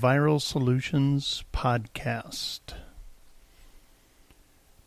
Viral Solutions podcast.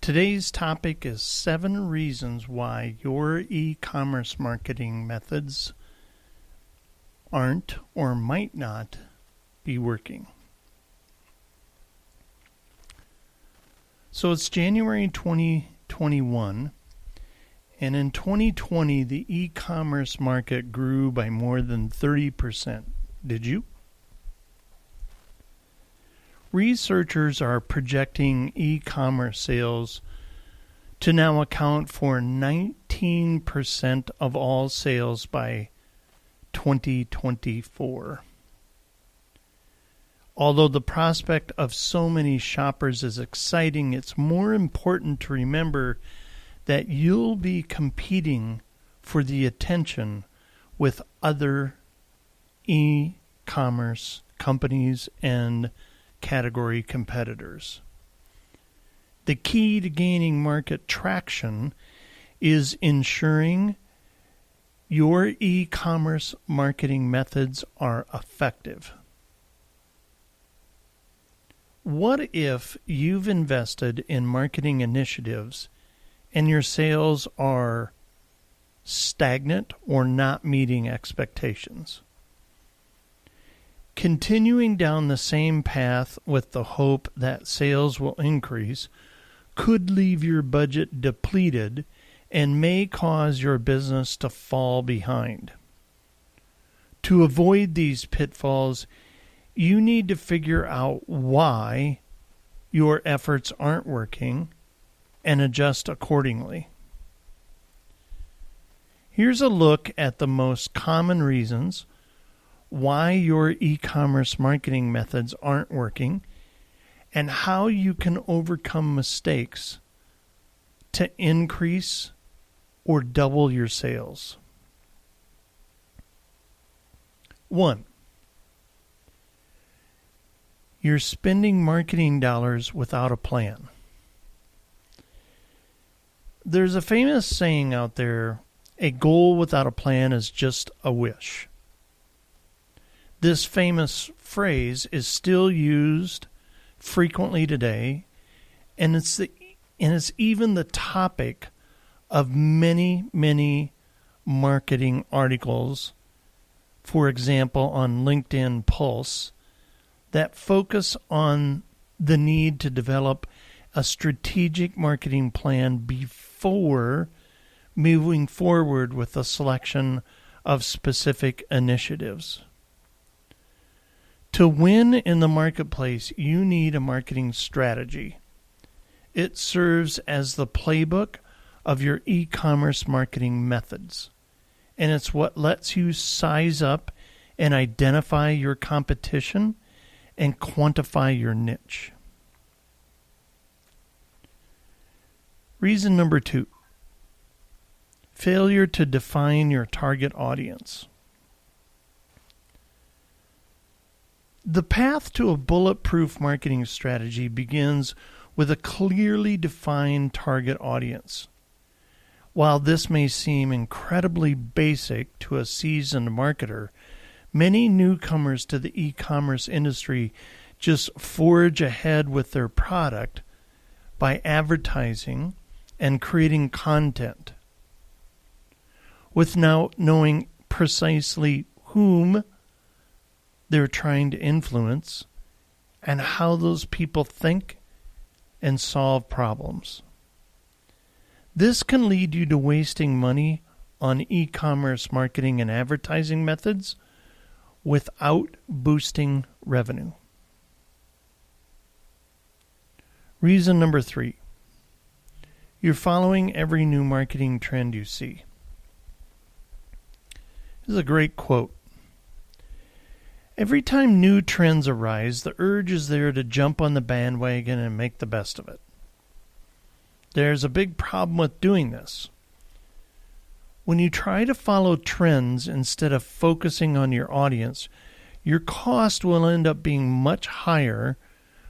Today's topic is 7 reasons why your e-commerce marketing methods aren't or might not be working. So it's January 2021, and in 2020 the e-commerce market grew by more than 30%. Did you? Researchers are projecting e-commerce sales to now account for 19% of all sales by 2024. Although the prospect of so many shoppers is exciting, it's more important to remember that you'll be competing for the attention with other e-commerce companies and category competitors. The key to gaining market traction is ensuring your e-commerce marketing methods are effective. What if you've invested in marketing initiatives and your sales are stagnant or not meeting expectations? Continuing down the same path with the hope that sales will increase could leave your budget depleted and may cause your business to fall behind. To avoid these pitfalls, you need to figure out why your efforts aren't working and adjust accordingly. Here's a look at the most common reasons why your e-commerce marketing methods aren't working and how you can overcome mistakes to increase or double your sales. 1. You're spending marketing dollars without a plan. There's a famous saying out there, a goal without a plan is just a wish. This famous phrase is still used frequently today, and it's even the topic of many marketing articles, for example, on LinkedIn Pulse, that focus on the need to develop a strategic marketing plan before moving forward with a selection of specific initiatives. To win in the marketplace, you need a marketing strategy. It serves as the playbook of your e-commerce marketing methods, and it's what lets you size up and identify your competition and quantify your niche. Reason number 2, failure to define your target audience. The path to a bulletproof marketing strategy begins with a clearly defined target audience. While this may seem incredibly basic to a seasoned marketer, many newcomers to the e-commerce industry just forge ahead with their product by advertising and creating content, with now knowing precisely whom they're trying to influence and how those people think and solve problems. This can lead you to wasting money on e-commerce marketing and advertising methods without boosting revenue. Reason number 3, you're following every new marketing trend you see. This is a great quote. Every time new trends arise, the urge is there to jump on the bandwagon and make the best of it. There's a big problem with doing this. When you try to follow trends instead of focusing on your audience, your cost will end up being much higher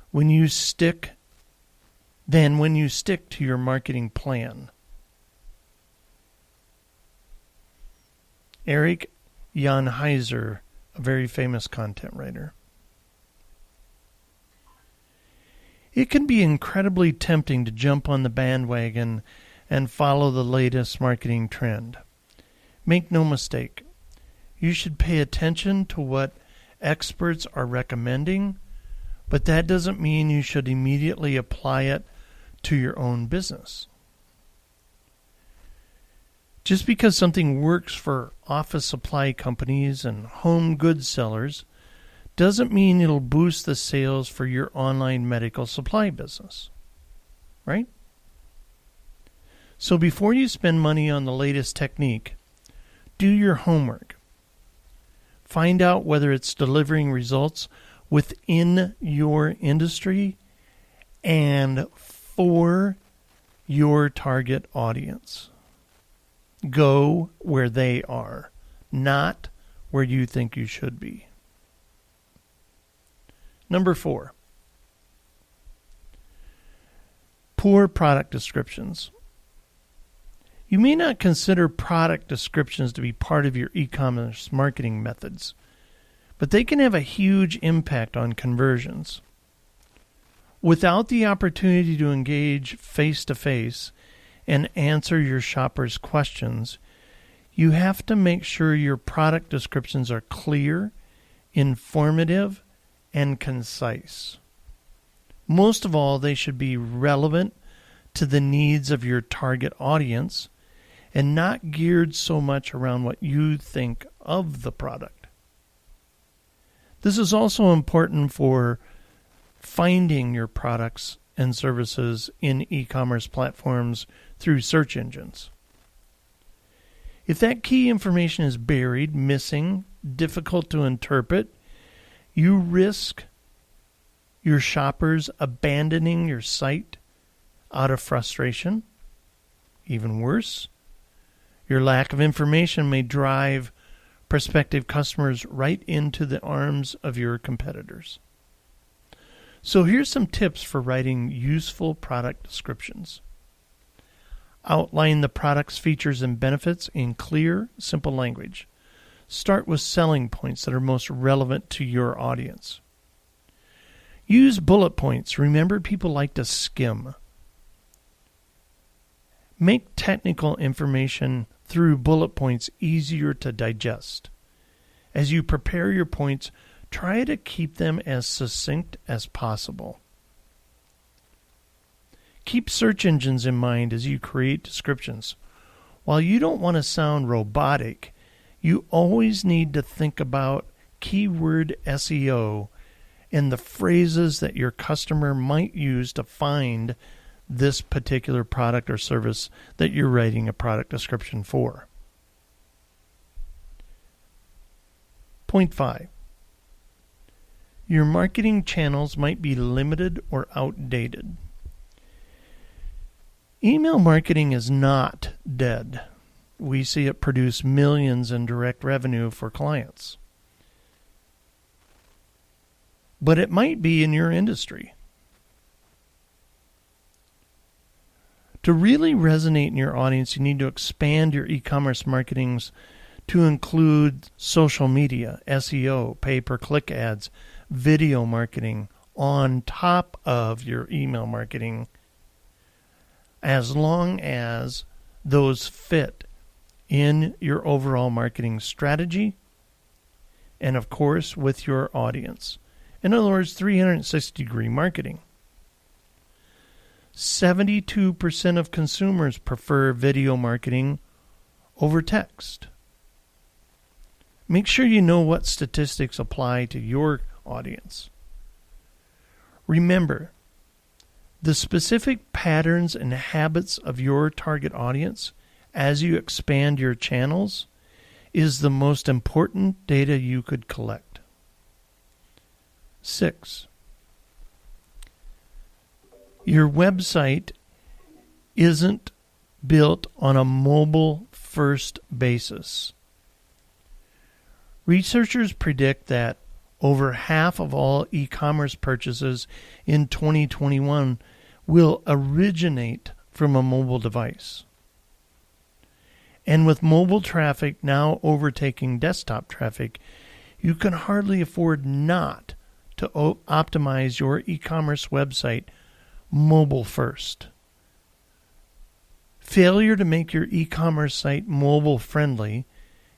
when you stick to your marketing plan. Eric Jan Heiser, a very famous content writer. It can be incredibly tempting to jump on the bandwagon and follow the latest marketing trend. Make no mistake, you should pay attention to what experts are recommending, but that doesn't mean you should immediately apply it to your own business. Just because something works for office supply companies and home goods sellers doesn't mean it'll boost the sales for your online medical supply business, right? So before you spend money on the latest technique, do your homework. Find out whether it's delivering results within your industry and for your target audience. Go where they are, not where you think you should be. Number 4, poor product descriptions. You may not consider product descriptions to be part of your e-commerce marketing methods, but they can have a huge impact on conversions. Without the opportunity to engage face-to-face and answer your shoppers' questions, you have to make sure your product descriptions are clear, informative, and concise. Most of all, they should be relevant to the needs of your target audience and not geared so much around what you think of the product. This is also important for finding your products and services in e-commerce platforms through search engines. If that key information is buried, missing, difficult to interpret, you risk your shoppers abandoning your site out of frustration. Even worse, your lack of information may drive prospective customers right into the arms of your competitors. So here's some tips for writing useful product descriptions. Outline the product's features and benefits in clear, simple language. Start with selling points that are most relevant to your audience. Use bullet points. Remember, people like to skim. Make technical information through bullet points easier to digest. As you prepare your points, try to keep them as succinct as possible. Keep search engines in mind as you create descriptions. While you don't want to sound robotic, you always need to think about keyword SEO and the phrases that your customer might use to find this particular product or service that you're writing a product description for. Point 5. Your marketing channels might be limited or outdated. Email marketing is not dead. We see it produce millions in direct revenue for clients. But it might be in your industry. To really resonate in your audience, you need to expand your e-commerce marketing to include social media, SEO, pay-per-click ads, video marketing on top of your email marketing, as long as those fit in your overall marketing strategy and, of course, with your audience. In other words, 360-degree marketing. 72% of consumers prefer video marketing over text. Make sure you know what statistics apply to your audience. Remember, the specific patterns and habits of your target audience as you expand your channels is the most important data you could collect. 6. Your website isn't built on a mobile-first basis. Researchers predict that over half of all e-commerce purchases in 2021 will originate from a mobile device. And with mobile traffic now overtaking desktop traffic, you can hardly afford not to optimize your e-commerce website mobile first. Failure to make your e-commerce site mobile friendly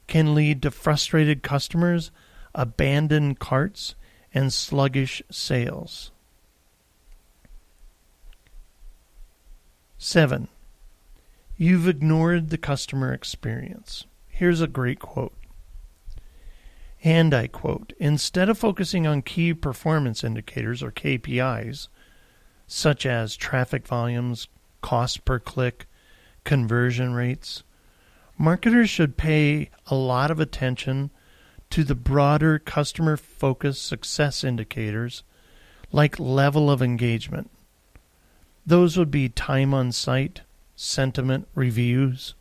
can lead to frustrated customers, abandoned carts, and sluggish sales. 7. You've ignored the customer experience. Here's a great quote. And I quote, "Instead of focusing on key performance indicators or KPIs, such as traffic volumes, cost per click, conversion rates, marketers should pay a lot of attention to the broader customer-focused success indicators like level of engagement. Those would be time on site, sentiment, reviews.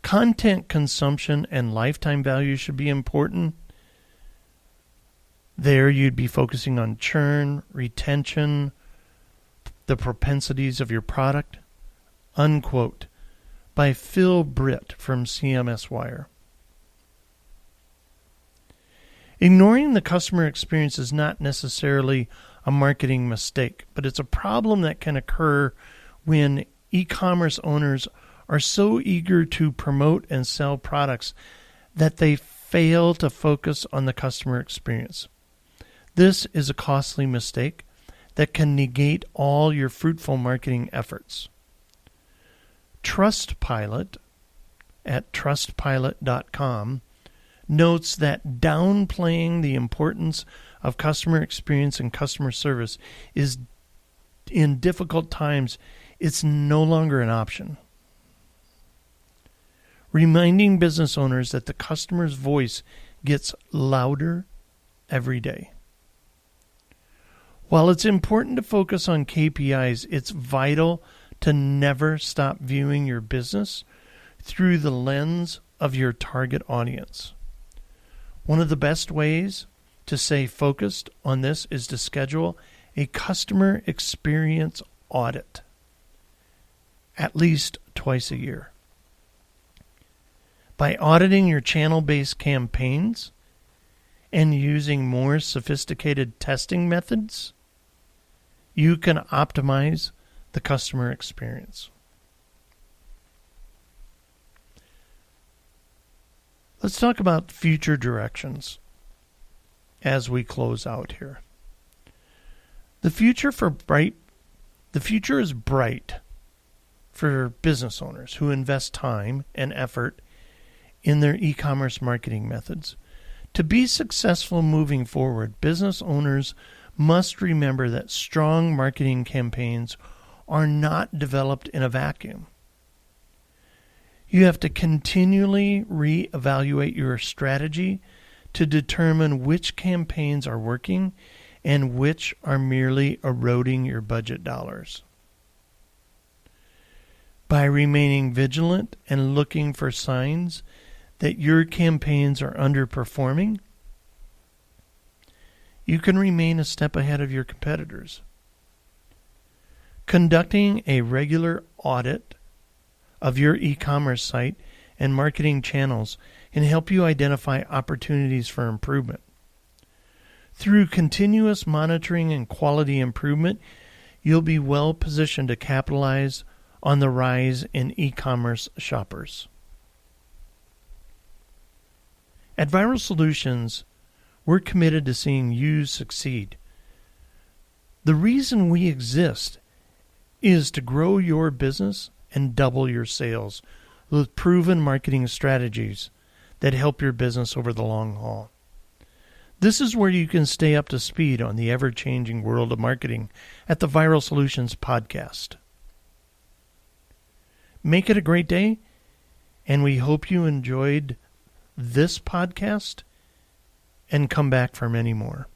Content consumption and lifetime value should be important. There you'd be focusing on churn, retention, the propensities of your product." Unquote. By Phil Britt from CMS Wire. Ignoring the customer experience is not necessarily a marketing mistake, but it's a problem that can occur when e-commerce owners are so eager to promote and sell products that they fail to focus on the customer experience. This is a costly mistake that can negate all your fruitful marketing efforts. Trustpilot at trustpilot.com notes that downplaying the importance of customer experience and customer service is, in difficult times, it's no longer an option. Reminding business owners that the customer's voice gets louder every day. While it's important to focus on KPIs, it's vital to never stop viewing your business through the lens of your target audience. One of the best ways to stay focused on this is to schedule a customer experience audit at least twice a year. By auditing your channel-based campaigns and using more sophisticated testing methods, you can optimize the customer experience. Let's talk about future directions as we close out here. The future is bright for business owners who invest time and effort in their e-commerce marketing methods. To be successful moving forward, business owners must remember that strong marketing campaigns are not developed in a vacuum. You have to continually reevaluate your strategy to determine which campaigns are working and which are merely eroding your budget dollars. By remaining vigilant and looking for signs that your campaigns are underperforming, you can remain a step ahead of your competitors. Conducting a regular audit of your e-commerce site and marketing channels can help you identify opportunities for improvement. Through continuous monitoring and quality improvement, you'll be well positioned to capitalize on the rise in e-commerce shoppers. At Viral Solutions, we're committed to seeing you succeed. The reason we exist is to grow your business and double your sales with proven marketing strategies that help your business over the long haul. This is where you can stay up to speed on the ever-changing world of marketing at the Viral Solutions podcast. Make it a great day, and we hope you enjoyed this podcast and come back for many more.